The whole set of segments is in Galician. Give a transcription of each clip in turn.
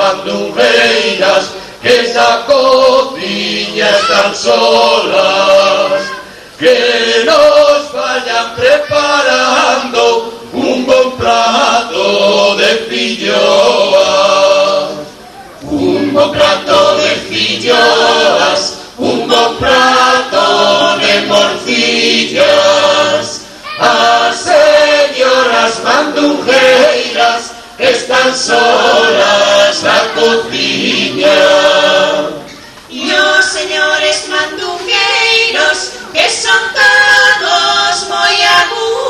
bandurreiras que na cociña están solas, que nos vayan preparando un bon prato de filloas, un bon prato de filloas, un bon prato de morcillas. As señoras bandurreiras están solas na cociña. E os señores mandungueiros, que son todos moi agudos,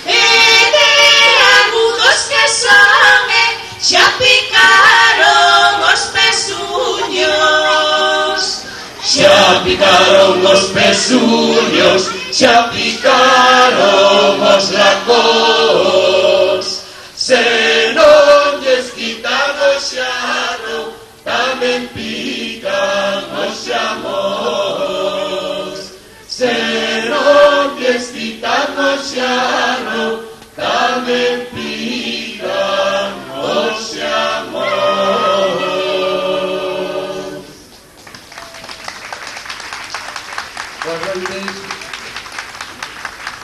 e de agudos que son, xa picaron os pezuños. Xa picaron os pezuños, xa picaron os lacós. Se non lles quitan o xarro, tamén pican os xamós. Se non lles quitan o xarro, tamén pican os xamós. Boas noites.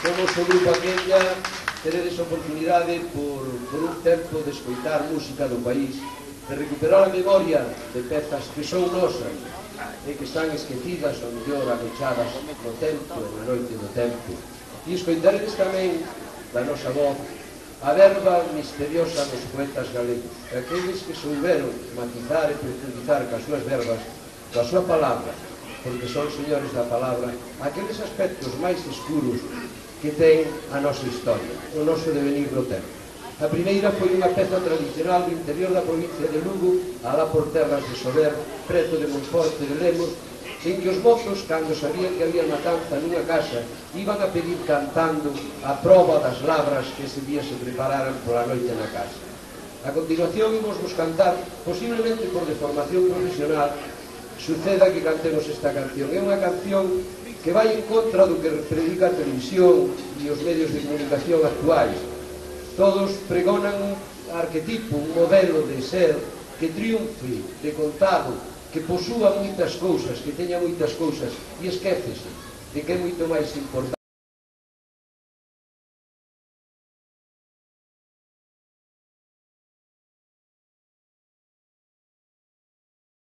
Somos o Grupo Aquella. Teredes oportunidade por un tempo de escoitar música do país, de recuperar a memoria de pezas que son nosas e que están esquecidas ou mellor agochadas no tempo e na noite do tempo. E escoitaredes tamén da nosa voz a verba misteriosa dos poetas galegos, aqueles que souberon matizar e profundizar cas súas verbas, da súa palabra, porque son señores da palabra, aqueles aspectos máis escuros que ten a nosa historia, o noso devenir do tempo. A primeira foi unha peza tradicional do interior da provincia de Lugo, alá por terras de Sober, preto de Monforte de Lemos, en que os mozos, cando sabían que había matanza nunha casa, iban a pedir cantando a proba das labras que ese día se prepararan pola noite na casa. A continuación imos vos cantar, posiblemente por deformación profesional, suceda que cantemos esta canción. É unha canción que vai en contra do que predica a televisión e os medios de comunicación actuais. Todos pregonan un arquetipo, un modelo de ser que triunfe, de contado, que posúa moitas cousas, que teña moitas cousas, e esquécese de que é moito máis importante